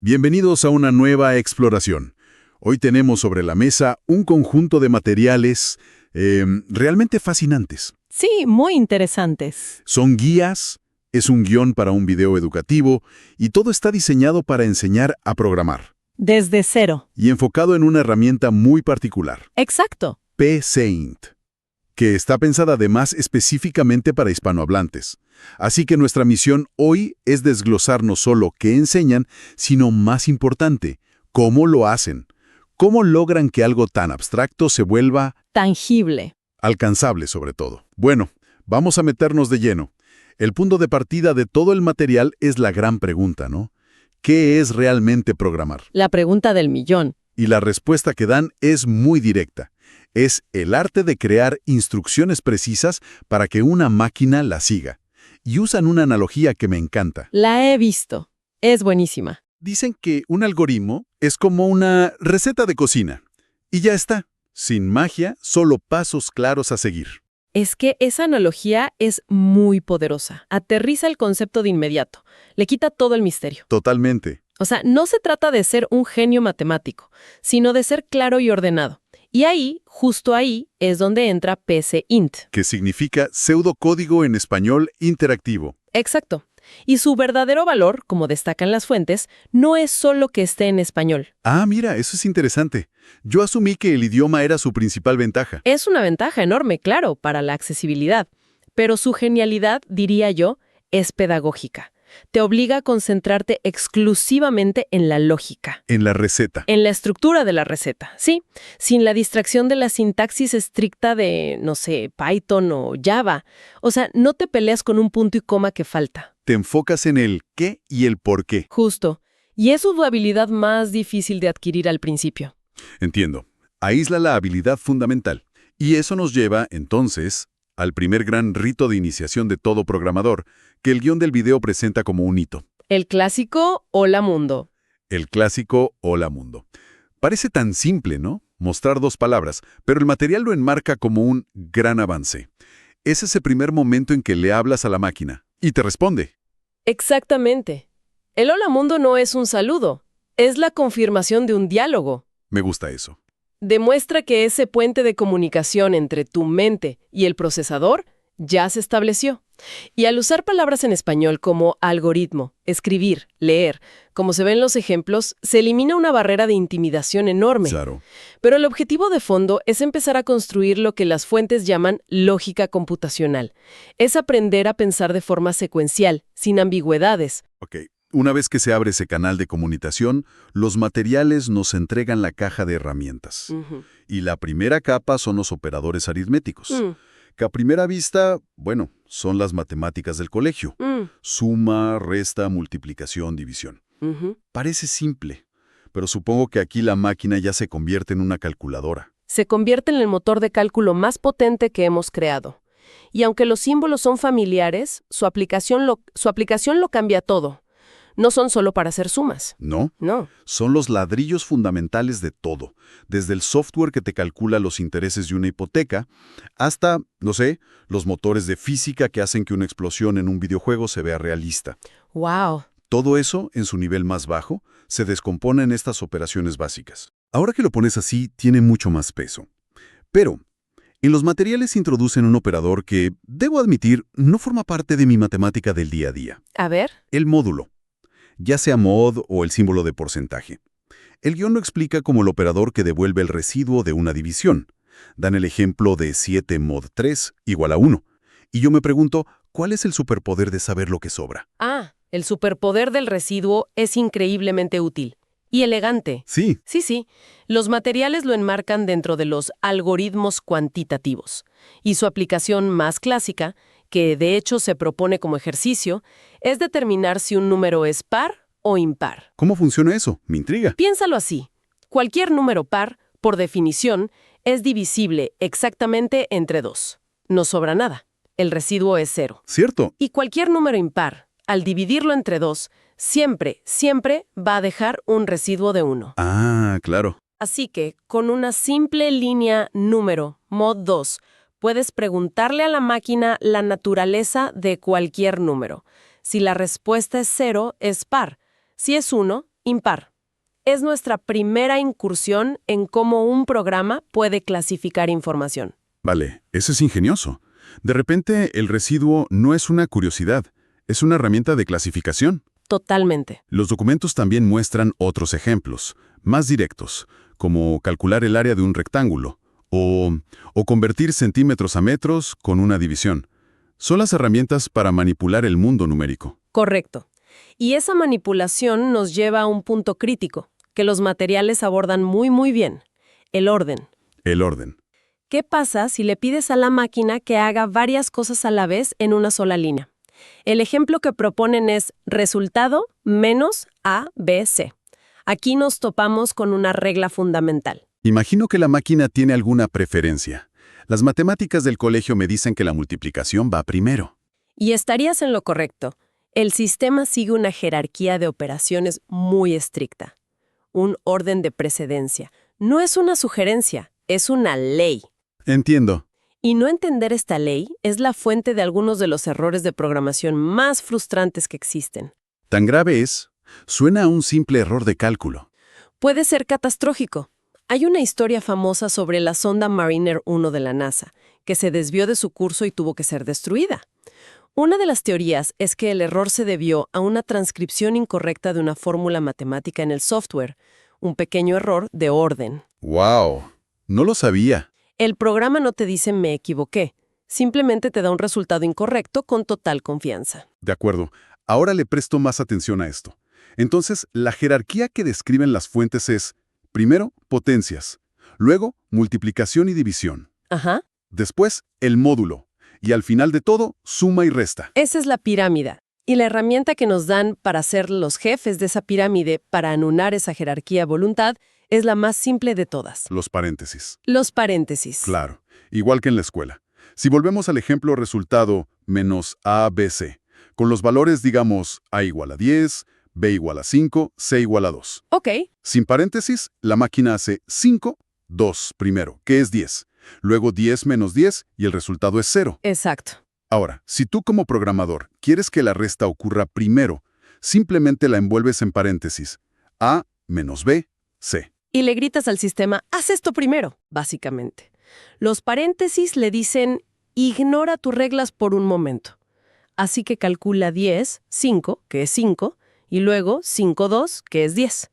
Bienvenidos a una nueva exploración. Hoy tenemos sobre la mesa un conjunto de materiales realmente fascinantes. Sí, muy interesantes. Son guías, es un guión para un video educativo y todo está diseñado para enseñar a programar. Desde cero. Y enfocado en una herramienta muy particular, Exacto. PSaint, que está pensada además específicamente para hispanohablantes. Así que nuestra misión hoy es desglosar no solo qué enseñan, sino más importante, cómo lo hacen. Cómo logran que algo tan abstracto se vuelva Tangible. alcanzable sobre todo. Bueno, vamos a meternos de lleno. El punto de partida de todo el material es la gran pregunta, ¿no? ¿Qué es realmente programar? La pregunta del millón. Y la respuesta que dan es muy directa. Es el arte de crear instrucciones precisas para que una máquina la siga. Y usan una analogía que me encanta. La he visto. Es buenísima. Dicen que un algoritmo es como una receta de cocina. Y ya está. Sin magia, solo pasos claros a seguir. Es que esa analogía es muy poderosa. Aterriza el concepto de inmediato. Le quita todo el misterio. Totalmente. O sea, no se trata de ser un genio matemático, sino de ser claro y ordenado. Y ahí, justo ahí, es donde entra PSaint. Que significa pseudocódigo en español interactivo. Exacto. Y su verdadero valor, como destacan las fuentes, no es solo que esté en español. Ah, mira, eso es interesante. Yo asumí que el idioma era su principal ventaja. Es una ventaja enorme, claro, para la accesibilidad. Pero su genialidad, diría yo, es pedagógica. Te obliga a concentrarte exclusivamente en la lógica. En la receta. En la estructura de la receta, sí. Sin la distracción de la sintaxis estricta de, no sé, Python o Java. O sea, no te peleas con un punto y coma que falta. Te enfocas en el qué y el por qué. Justo. Y es su habilidad más difícil de adquirir al principio. Entiendo. Aísla la habilidad fundamental. Y eso nos lleva, entonces, al primer gran rito de iniciación de todo programador, que el guión del video presenta como un hito. El clásico Hola Mundo. El clásico Hola Mundo. Parece tan simple, ¿no? Mostrar dos palabras, pero el material lo enmarca como un gran avance. Es ese primer momento en que le hablas a la máquina y te responde. Exactamente. El Hola Mundo no es un saludo, es la confirmación de un diálogo. Me gusta eso. Demuestra que ese puente de comunicación entre tu mente y el procesador ya se estableció. Y al usar palabras en español como algoritmo, escribir, leer, como se ven en los ejemplos, se elimina una barrera de intimidación enorme. Claro. Pero el objetivo de fondo es empezar a construir lo que las fuentes llaman lógica computacional. Es aprender a pensar de forma secuencial, sin ambigüedades. Ok. Una vez que se abre ese canal de comunicación, los materiales nos entregan la caja de herramientas. Y la primera capa son los operadores aritméticos. Que a primera vista, bueno, son las matemáticas del colegio. Suma, resta, multiplicación, división. Parece simple, pero supongo que aquí la máquina ya se convierte en una calculadora. Se convierte en el motor de cálculo más potente que hemos creado. Y aunque los símbolos son familiares, su aplicación lo cambia todo. No son solo para hacer sumas. ¿No? No. Son los ladrillos fundamentales de todo, desde el software que te calcula los intereses de una hipoteca, hasta, no sé, los motores de física que hacen que una explosión en un videojuego se vea realista. ¡Wow! Todo eso, en su nivel más bajo, se descompone en estas operaciones básicas. Ahora que lo pones así, tiene mucho más peso. Pero, en los materiales introducen un operador que, debo admitir, no forma parte de mi matemática del día a día. A ver. El módulo. Ya sea mod o el símbolo de porcentaje. El guión lo explica como el operador que devuelve el residuo de una división. Dan el ejemplo de 7 mod 3 igual a 1. Y yo me pregunto, ¿cuál es el superpoder de saber lo que sobra? Ah, el superpoder del residuo es increíblemente útil. Y elegante. Sí. Sí. Los materiales lo enmarcan dentro de los algoritmos cuantitativos. Y su aplicación más clásica, que de hecho se propone como ejercicio, es determinar si un número es par o impar. ¿Cómo funciona eso? Me intriga. Piénsalo así. Cualquier número par, por definición, es divisible exactamente entre 2. No sobra nada. El residuo es 0. Cierto. Y cualquier número impar, al dividirlo entre 2, siempre va a dejar un residuo de 1. Ah, claro. Así que, con una simple línea número, mod 2, puedes preguntarle a la máquina la naturaleza de cualquier número. Si la respuesta es 0, es par. Si es 1, Impar. Es nuestra primera incursión en cómo un programa puede clasificar información. Vale, eso es ingenioso. De repente, el residuo no es una curiosidad, es una herramienta de clasificación. Totalmente. Los documentos también muestran otros ejemplos, más directos, como calcular el área de un rectángulo, o convertir centímetros a metros con una división. Son las herramientas para manipular el mundo numérico. Correcto. Y esa manipulación nos lleva a un punto crítico, que los materiales abordan muy bien: el orden. El orden. ¿Qué pasa si le pides a la máquina que haga varias cosas a la vez en una sola línea? El ejemplo que proponen es resultado menos A, B, C. Aquí nos topamos con una regla fundamental. Imagino que la máquina tiene alguna preferencia. Las matemáticas del colegio me dicen que la multiplicación va primero. Y estarías en lo correcto. El sistema sigue una jerarquía de operaciones muy estricta. Un orden de precedencia. No es una sugerencia, es una ley. Entiendo. Y no entender esta ley es la fuente de algunos de los errores de programación más frustrantes que existen. Tan grave es, suena a un simple error de cálculo. Puede ser catastrófico. Hay una historia famosa sobre la sonda Mariner 1 de la NASA, que se desvió de su curso y tuvo que ser destruida. Una de las teorías es que el error se debió a una transcripción incorrecta de una fórmula matemática en el software, un pequeño error de orden. ¡Wow! No lo sabía. El programa no te dice me equivoqué, simplemente te da un resultado incorrecto con total confianza. De acuerdo. Ahora le presto más atención a esto. Entonces, la jerarquía que describen las fuentes es, primero, potencias, luego, multiplicación y división, Ajá. después, el módulo, y al final de todo, suma y resta. Esa es la pirámide. Y la herramienta que nos dan para ser los jefes de esa pirámide, para anular esa jerarquía a voluntad, es la más simple de todas. Los paréntesis. Los paréntesis. Claro, igual que en la escuela. Si volvemos al ejemplo resultado menos A, B, C, con los valores digamos A igual a 10, B igual a 5, C igual a 2. Ok. Sin paréntesis, la máquina hace 5, 2 primero, que es 10. Luego 10 menos 10 y el resultado es 0. Exacto. Ahora, si tú como programador quieres que la resta ocurra primero, simplemente la envuelves en paréntesis. A menos B, C. Y le gritas al sistema, haz esto primero, básicamente. Los paréntesis le dicen, ignora tus reglas por un momento. Así que calcula 10, 5, que es 5, y luego 5, 2, que es 10.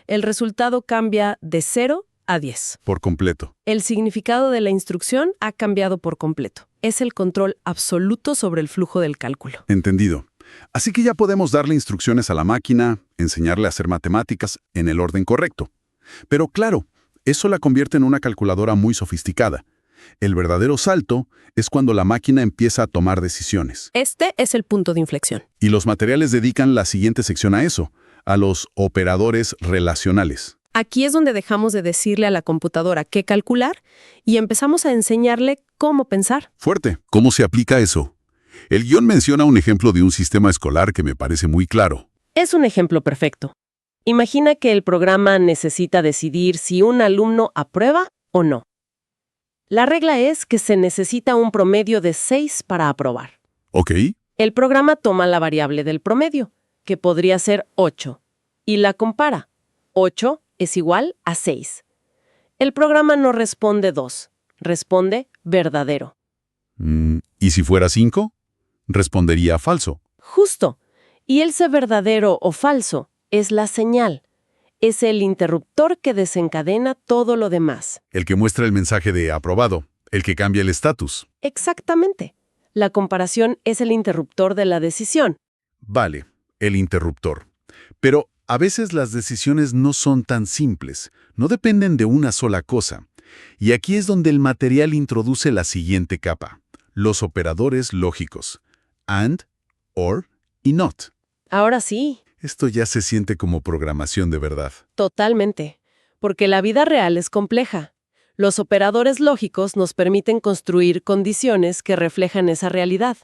El resultado cambia de 0 a 10. Por completo. El significado de la instrucción ha cambiado por completo. Es el control absoluto sobre el flujo del cálculo. Entendido. Así que ya podemos darle instrucciones a la máquina, enseñarle a hacer matemáticas en el orden correcto. Pero claro, eso la convierte en una calculadora muy sofisticada. El verdadero salto es cuando la máquina empieza a tomar decisiones. Este es el punto de inflexión. Y los materiales dedican la siguiente sección a eso, a los operadores relacionales. Aquí es donde dejamos de decirle a la computadora qué calcular y empezamos a enseñarle cómo pensar. Fuerte. ¿Cómo se aplica eso? El guión menciona un ejemplo de un sistema escolar que me parece muy claro. Es un ejemplo perfecto. Imagina que el programa necesita decidir si un alumno aprueba o no. La regla es que se necesita un promedio de 6 para aprobar. ¿Ok? El programa toma la variable del promedio, que podría ser 8, y la compara. 8 es igual a 6. El programa no responde 2, responde verdadero. ¿Y si fuera 5? Respondería falso. Justo. Y ese verdadero o falso es la señal. Es el interruptor que desencadena todo lo demás. El que muestra el mensaje de aprobado, el que cambia el estatus. Exactamente. La comparación es el interruptor de la decisión. Vale, el interruptor. Pero a veces las decisiones no son tan simples, no dependen de una sola cosa. Y aquí es donde el material introduce la siguiente capa, los operadores lógicos, and, or y not. Ahora sí. Esto ya se siente como programación de verdad. Totalmente. Porque la vida real es compleja. Los operadores lógicos nos permiten construir condiciones que reflejan esa realidad.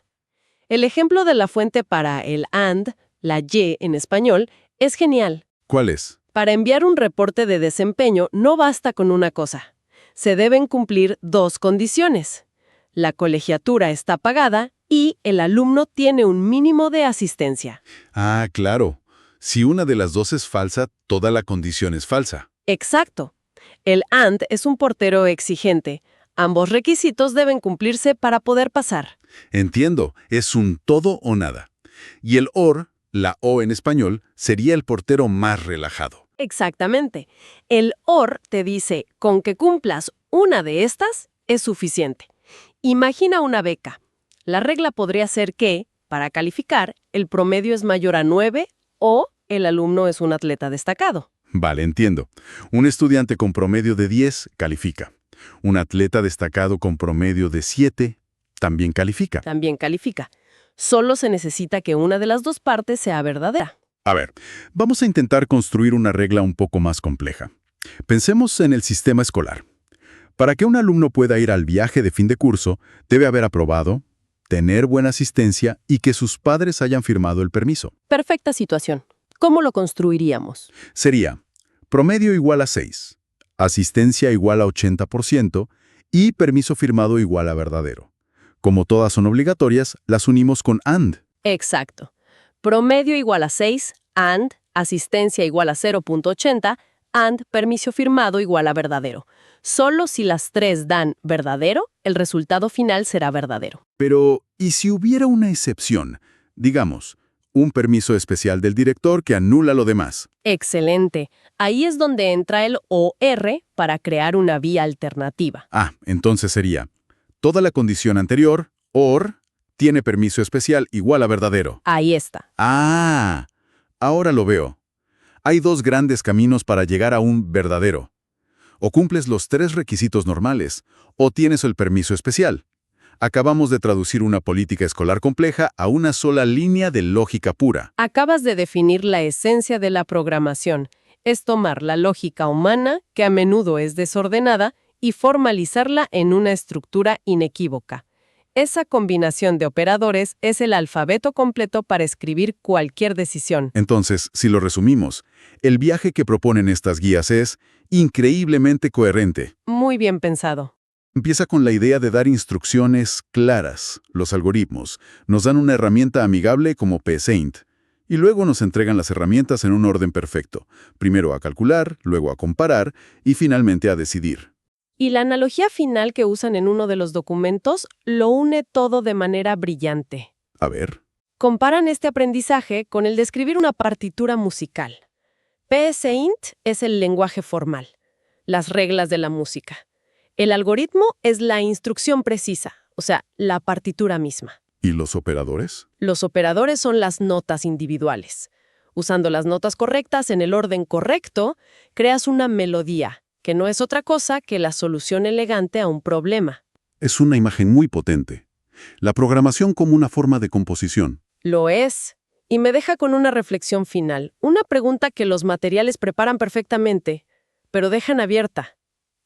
El ejemplo de la fuente para el and, la y en español, es genial. ¿Cuál es? Para enviar un reporte de desempeño no basta con una cosa. Se deben cumplir 2 condiciones. La colegiatura está pagada y el alumno tiene un mínimo de asistencia. Ah, claro. Si una de las dos es falsa, toda la condición es falsa. Exacto. El AND es un portero exigente. Ambos requisitos deben cumplirse para poder pasar. Entiendo, es un todo o nada. Y el OR, la O en español, sería el portero más relajado. Exactamente. El OR te dice, con que cumplas una de estas, es suficiente. Imagina una beca. La regla podría ser que, para calificar, el promedio es mayor a 9 o el alumno es un atleta destacado. Vale, entiendo. Un estudiante con promedio de 10 califica. Un atleta destacado con promedio de 7 también califica. También califica. Solo se necesita que una de las dos partes sea verdadera. A ver, vamos a intentar construir una regla un poco más compleja. Pensemos en el sistema escolar. Para que un alumno pueda ir al viaje de fin de curso, debe haber aprobado, tener buena asistencia y que sus padres hayan firmado el permiso. Perfecta situación. ¿Cómo lo construiríamos? Sería promedio igual a 6, asistencia igual a 80% y permiso firmado igual a verdadero. Como todas son obligatorias, las unimos con AND. Exacto. Promedio igual a 6, AND, asistencia igual a 0.80, AND, permiso firmado igual a verdadero. Solo si las tres dan verdadero, el resultado final será verdadero. Pero, ¿y si hubiera una excepción? Digamos, un permiso especial del director que anula lo demás. Excelente. Ahí es donde entra el OR para crear una vía alternativa. Entonces sería, toda la condición anterior, OR, tiene permiso especial igual a verdadero. Ahí está. Ahora lo veo. Hay dos grandes caminos para llegar a un verdadero. O cumples los 3 requisitos normales, o tienes el permiso especial. Acabamos de traducir una política escolar compleja a una sola línea de lógica pura. Acabas de definir la esencia de la programación. Es tomar la lógica humana, que a menudo es desordenada, y formalizarla en una estructura inequívoca. Esa combinación de operadores es el alfabeto completo para escribir cualquier decisión. Entonces, si lo resumimos, el viaje que proponen estas guías es increíblemente coherente. Muy bien pensado. Empieza con la idea de dar instrucciones claras. Los algoritmos nos dan una herramienta amigable como PSaint, y luego nos entregan las herramientas en un orden perfecto. Primero a calcular, luego a comparar y finalmente a decidir. Y la analogía final que usan en uno de los documentos lo une todo de manera brillante. A ver. Comparan este aprendizaje con el de escribir una partitura musical. PSaint es el lenguaje formal, las reglas de la música. El algoritmo es la instrucción precisa, o sea, la partitura misma. ¿Y los operadores? Los operadores son las notas individuales. Usando las notas correctas en el orden correcto, creas una melodía, que no es otra cosa que la solución elegante a un problema. Es una imagen muy potente. La programación como una forma de composición. Lo es. Y me deja con una reflexión final, una pregunta que los materiales preparan perfectamente, pero dejan abierta,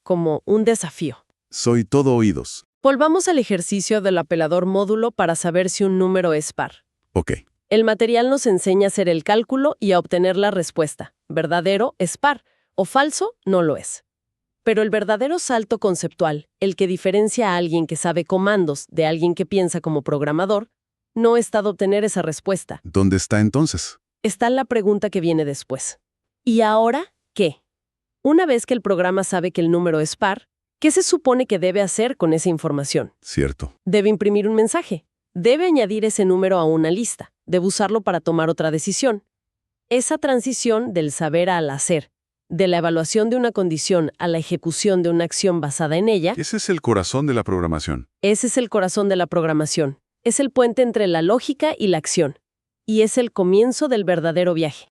como un desafío. Soy todo oídos. Volvamos al ejercicio del apelador módulo para saber si un número es par. Ok. El material nos enseña a hacer el cálculo y a obtener la respuesta. Verdadero es par, o falso no lo es. Pero el verdadero salto conceptual, el que diferencia a alguien que sabe comandos de alguien que piensa como programador, no está de obtener esa respuesta. ¿Dónde está entonces? Está la pregunta que viene después. ¿Y ahora qué? Una vez que el programa sabe que el número es par, ¿qué se supone que debe hacer con esa información? Cierto. Debe imprimir un mensaje. Debe añadir ese número a una lista. Debe usarlo para tomar otra decisión. Esa transición del saber al hacer, de la evaluación de una condición a la ejecución de una acción basada en ella, Ese es el corazón de la programación. ese es el corazón de la programación. Es el puente entre la lógica y la acción. Y es el comienzo del verdadero viaje.